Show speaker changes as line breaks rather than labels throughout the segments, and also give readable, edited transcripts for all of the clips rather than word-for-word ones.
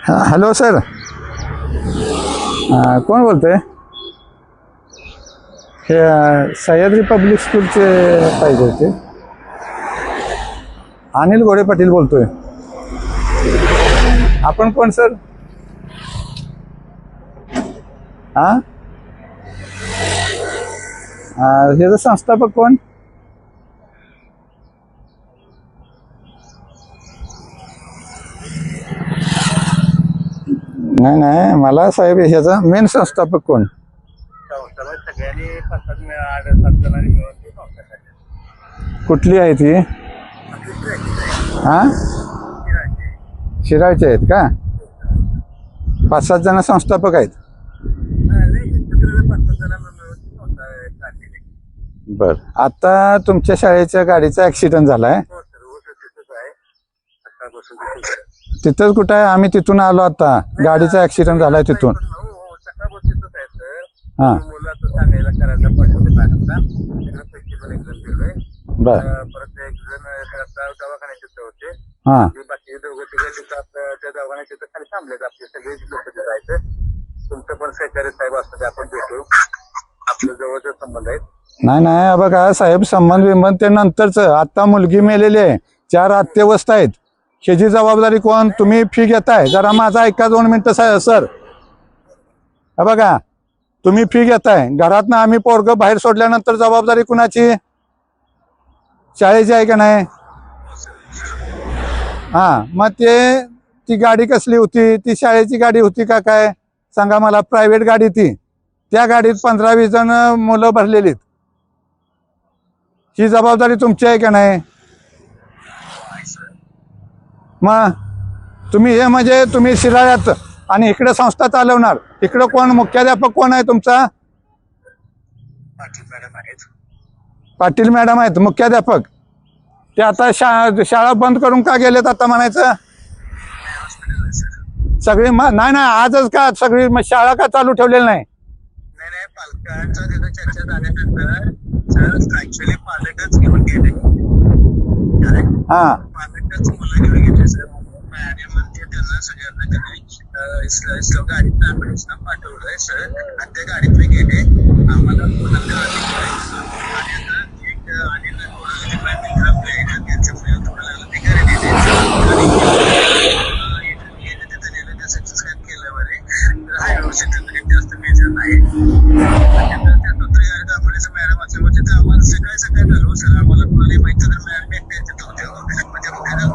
Hello sir, कोण बोलतोय? हे सह्याद्री पब्लिक स्कूलचे पाहिजे होते. अनिल घोडे पाटील बोलतोय. आपण कोण सर? हां, ह्याचं संस्थापक कोण? नाही नाही, मला साहेब ह्याचा मेन संस्थापक कोण? कुठली आहे ती? हा, शिराळचे आहेत का? 5-7 जण संस्थापक आहेत. बर, आता तुमच्या शाळेच्या गाडीचा ऍक्सिडेंट झालाय तिथंच? कुठं आहे? आम्ही तिथून आलो आता. गाडीचा ऍक्सिडेंट झालाय तिथून. हा, बर, हा,
तुमचं पण सहकारी साहेब असतं, आपण भेटू. आपल्या जवळचे संबंध आहेत.
नाही नाही, बघा साहेब, संबंध विंबंध ते नंतरच. आता मुलगी मेलेली आहे, 4 अत्यवस्था आहेत. ह्याची जबाबदारी कोण? तुम्ही फी घेताय. जरा माझा ऐका 2 मिनिटं सर. बघा, तुम्ही फी घेताय, घरातनं आम्ही पोरग बाहेर सोडल्यानंतर जबाबदारी कुणाची? शाळेची आहे का नाही? हा, मग ती गाडी कसली होती? ती शाळेची गाडी होती का काय? सांगा मला. प्रायव्हेट गाडी ती. त्या गाडीत 15-20 जण मुलं भरलेलीत. ही जबाबदारी तुमची आहे का नाही? मग तुम्ही हे म्हणजे तुम्ही शिराळ्यात आणि इकडे संस्था चालवणार. इकडं कोण मुख्याध्यापक कोण आहे तुमचा? पाटील मॅडम आहेत मुख्याध्यापक. ते आता शाळा बंद करून का गेलेत आता म्हणायचं? सगळी नाही नाही, आजच का सगळी शाळा का चालू ठेवलेली नाही?
नाही, पालकांचा तिथं चर्चा झाल्यानंतर सर ऍक्च्युअली पालकच घेऊन गेले.
हा,
पालकच मुलं घेऊन गेले सर. मॅडम ते त्यांना सगळ्यांना गाडीत ऍम्ब्युलन्सना पाठवलंय सर, आणि त्या गाडीत गेले. आम्हाला मुलांना आणि आता एक अनिल त्यांच्या मुलं थोडं लागलं ते घरी सक्सेस केलं बरे. हा व्यवस्थित जास्त मेजर नाही. मॅडम असल्यामुळे तिथं आम्हाला सकाळी झालो सर. आम्हाला कुणाला माहिती तर मॅडम एकट्याच होते. म्हणजे मॅडम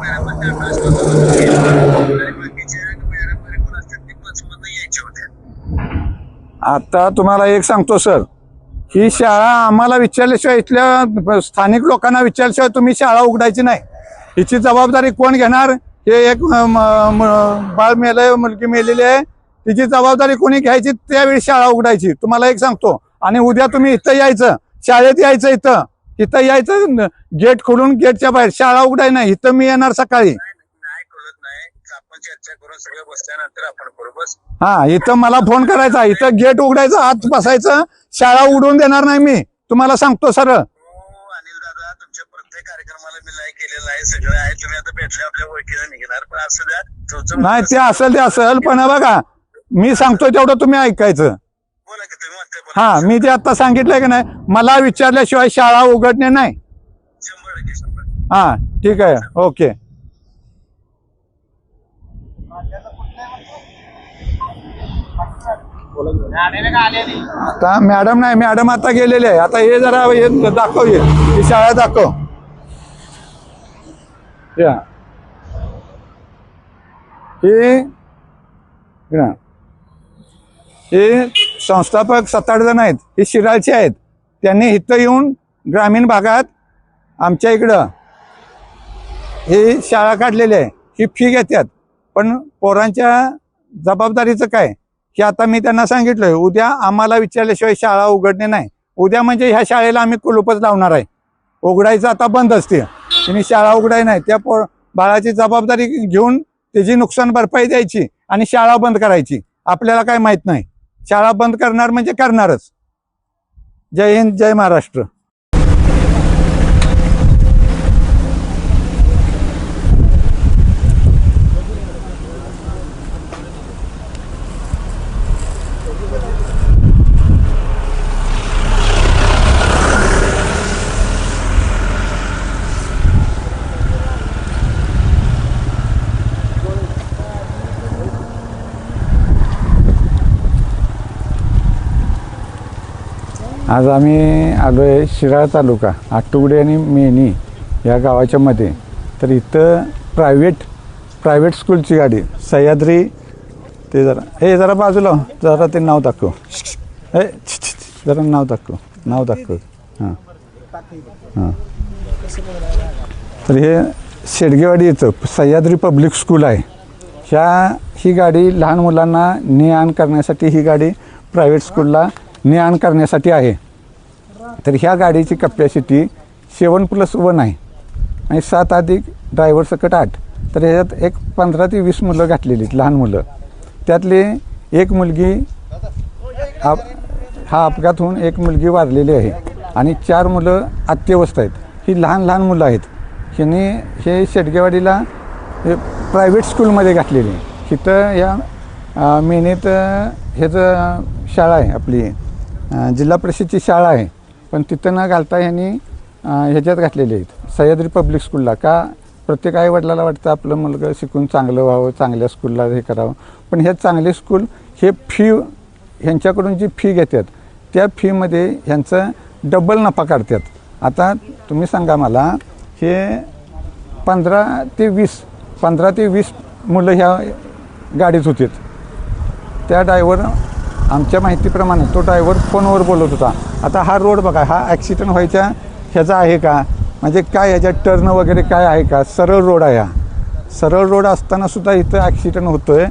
बाकीचे मॅडम वगैरे कोण असतात ते बसमधनं यायचे होते.
आता तुम्हाला एक सांगतो सर, ही शाळा आम्हाला विचारल्याशिवाय, इथल्या स्थानिक लोकांना विचारल्याशिवाय तुम्ही शाळा उघडायची नाही. हिची जबाबदारी कोण घेणार? हे एक बाळ मेलंय, मुलगी मेलेली आहे, तिची जबाबदारी कोणी घ्यायची? त्यावेळी शाळा उघडायची. तुम्हाला एक सांगतो. आणि उद्या तुम्ही इथं यायचं, शाळेत यायचं, इथं यायचं, गेट खोलून गेटच्या बाहेर. शाळा उघडाय नाही. इथं मी येणार सकाळी.
नाही कळत नाही, आपण चर्चा करून सगळं बसल्यानंतर आपण बरोबर.
हा, इथं मला फोन करायचा, इथं गेट उघडायचं, आत बसायचं. शाळा उघडून देणार नाही मी, तुम्हाला सांगतो सर.
अनिल दादा, तुमच्या प्रत्येक कार्यक्रमाला मी लाईक केलेलं आहे, सगळं आहे. तुम्ही आता भेटले आपल्या ओळखीला निघणार, पण असं द्या तुमचं.
नाही, ते असेल पण बघा, मी सांगतोय तेवढं तुम्ही ऐकायचं.
बोला की तुम्ही म्हणताय.
हा, मी जे आता सांगितलंय की नाही, मला विचारल्याशिवाय शाळा उघडणे नाही.
100%.
हा, ठीक आहे, ओके. आता मॅडम नाही, मॅडम आता गेलेले आहे. आता हे जरा हे दाखव, ही शाळा दाखव. या, हे संस्थापक 7-8 जण आहेत. हे शिराळचे आहेत. त्यांनी इथं येऊन ग्रामीण भागात आमच्या इकडं ही शाळा काढलेली आहे. ही फी घेतात, पण पोरांच्या जबाबदारीचं काय हे आता मी त्यांना सांगितलंय. उद्या आम्हाला विचारल्याशिवाय शाळा उघडणे नाही. उद्या म्हणजे ह्या शाळेला आम्ही कुलूपच लावणार आहे. उघडायचं आता बंद असते. त्यांनी शाळा उघडाय नाही. त्या बाळाची जबाबदारी घेऊन त्याची नुकसान भरपाई द्यायची आणि शाळा बंद करायची. आपल्याला काय माहित नाही. शाळा बंद करणार म्हणजे करणारच. जय हिंद, जय महाराष्ट्र. आज आम्ही आलो आहे शिराळा तालुका आटुगडे आणि मेनी या गावाच्या मध्ये. तर इथं प्रायव्हेट स्कूलची गाडी सह्याद्री, ते जरा बाजूला हो. जरा ते नाव दाखव, जरा नाव दाखव हां हां. तर हे शेडगेवाडी इथं सह्याद्री पब्लिक स्कूल आहे. ही गाडी लहान मुलांना ने-आण करण्यासाठी, ही गाडी प्रायव्हेट स्कूलला ने-आण करण्यासाठी आहे. तर ह्या गाडीची कपॅसिटी 7+1 आहे आणि 7 अधिक ड्रायव्हर सकट 8. तर ह्याच्यात एक 15 ते 20 मुलं घातलेली आहेत, लहान मुलं. त्यातली एक मुलगी हा अपघात होऊन एक मुलगी वारलेली आहे आणि 4 मुलं अत्यवस्थ आहेत. ही लहान मुलं आहेत. ह्यांनी हे शेडगेवाडीला प्रायव्हेट स्कूलमध्ये घातलेली. इथं या मेनेत ह्याचं शाळा आहे, आपली जिल्हा परिषदची शाळा आहे. पण तिथं न घालता ह्यांनी ह्याच्यात घातलेले आहेत सह्याद्री पब्लिक स्कूलला. का प्रत्येक आई वडिलाला वाटतं आपलं मुलगा शिकून चांगलं व्हावं, चांगल्या स्कूलला हे करावं. पण हे चांगले स्कूल हे ह्यांच्याकडून जी फी घेतात त्या फीमध्ये ह्यांचं डबल नफा काढतात. आता तुम्ही सांगा मला, हे 15 ते 20 मुलं ह्या गाडीत होते. त्या ड्रायव्हर, आमच्या माहितीप्रमाणे तो ड्रायव्हर फोनवर बोलत होता. आता हा रोड बघा, हा ॲक्सिडेंट व्हायच्या ह्याचा आहे का, म्हणजे काय ह्याच्यात टर्न वगैरे काय आहे का? सरळ रोड आहे. हा सरळ रोड असतानासुद्धा इथं ॲक्सिडेंट होतो आहे.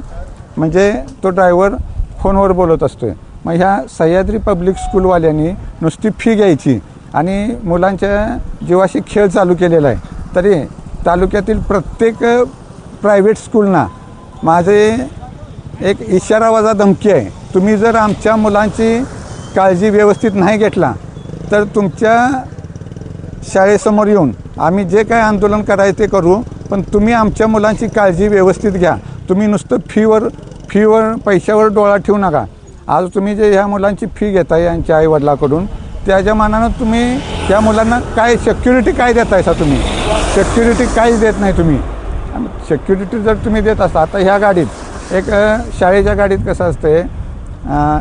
म्हणजे तो ड्रायव्हर फोनवर बोलत असतो आहे. मग ह्या सह्याद्री पब्लिक स्कूलवाल्यांनी नुसती फी घ्यायची आणि मुलांच्या जीवाशी खेळ चालू केलेला आहे. तरी तालुक्यातील प्रत्येक प्रायव्हेट स्कूलना माझे एक इशारा वजा धमकी आहे. तुम्ही जर आमच्या मुलांची काळजी व्यवस्थित नाही घेतला तर तुमच्या शाळेसमोर येऊन आम्ही जे काय आंदोलन करायचं ते करू, पण तुम्ही आमच्या मुलांची काळजी व्यवस्थित घ्या. तुम्ही नुसतं फीवर पैशावर डोळा ठेवू नका. आज तुम्ही जे ह्या मुलांची फी घेताय यांच्या आईवडिलाकडून, त्याच्या मानानं तुम्ही त्या मुलांना काय सिक्युरिटी काय देतायसा? तुम्ही सिक्युरिटी काहीच देत नाही. तुम्ही सिक्युरिटी जर तुम्ही देत असता, आता ह्या गाडीत एक शाळेच्या गाडीत कसं असते,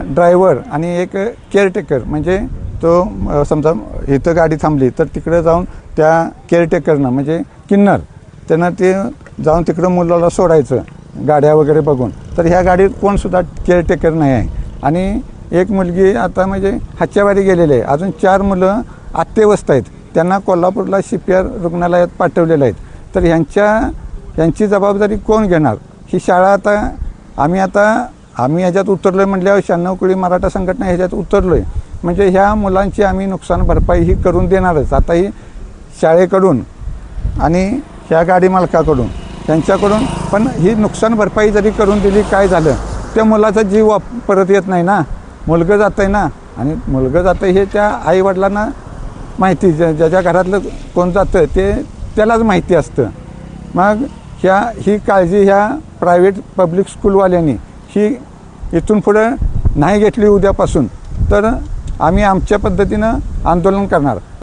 ड्रायव्हर आणि एक केअरटेकर, म्हणजे तो समजा इथं गाडी थांबली तर तिकडे जाऊन त्या केअरटेकरनं, म्हणजे किन्नर, त्यांना ते जाऊन तिकडं मुलाला सोडायचं गाड्या वगैरे बघून. तर ह्या गाडीत कोणसुद्धा केअरटेकर नाही आहे. आणि एक मुलगी आता म्हणजे हाच्यावारी गेलेली आहे. अजून 4 मुलं अत्यवस्थ आहेत. त्यांना कोल्हापूरला CPR रुग्णालयात पाठवलेलं आहेत. तर ह्यांची जबाबदारी कोण घेणार? ही शाळा आता आम्ही ह्याच्यात उतरलो आहे म्हटल्यावर 96 कोळी मराठा संघटना ह्याच्यात उतरलो आहे. म्हणजे ह्या मुलांची आम्ही नुकसान भरपाई ही करून देणारच. आता ही शाळेकडून आणि ह्या गाडी मालकाकडून त्यांच्याकडून. पण ही नुकसान भरपाई जरी करून दिली, काय झालं, त्या मुलाचा जीव परत येत नाही ना. मुलगं जातं आहे ना, आणि मुलगं जातं हे त्या आईवडिलांना माहिती, ज्याच्या घरातलं कोण जातं ते त्यालाच माहिती असतं. मग ही काळजी ह्या प्रायव्हेट पब्लिक स्कूलवाल्यांनी ही इथून पुढं नाही घेतली उद्यापासून, तर आम्ही आमच्या पद्धतीनं आंदोलन करणार.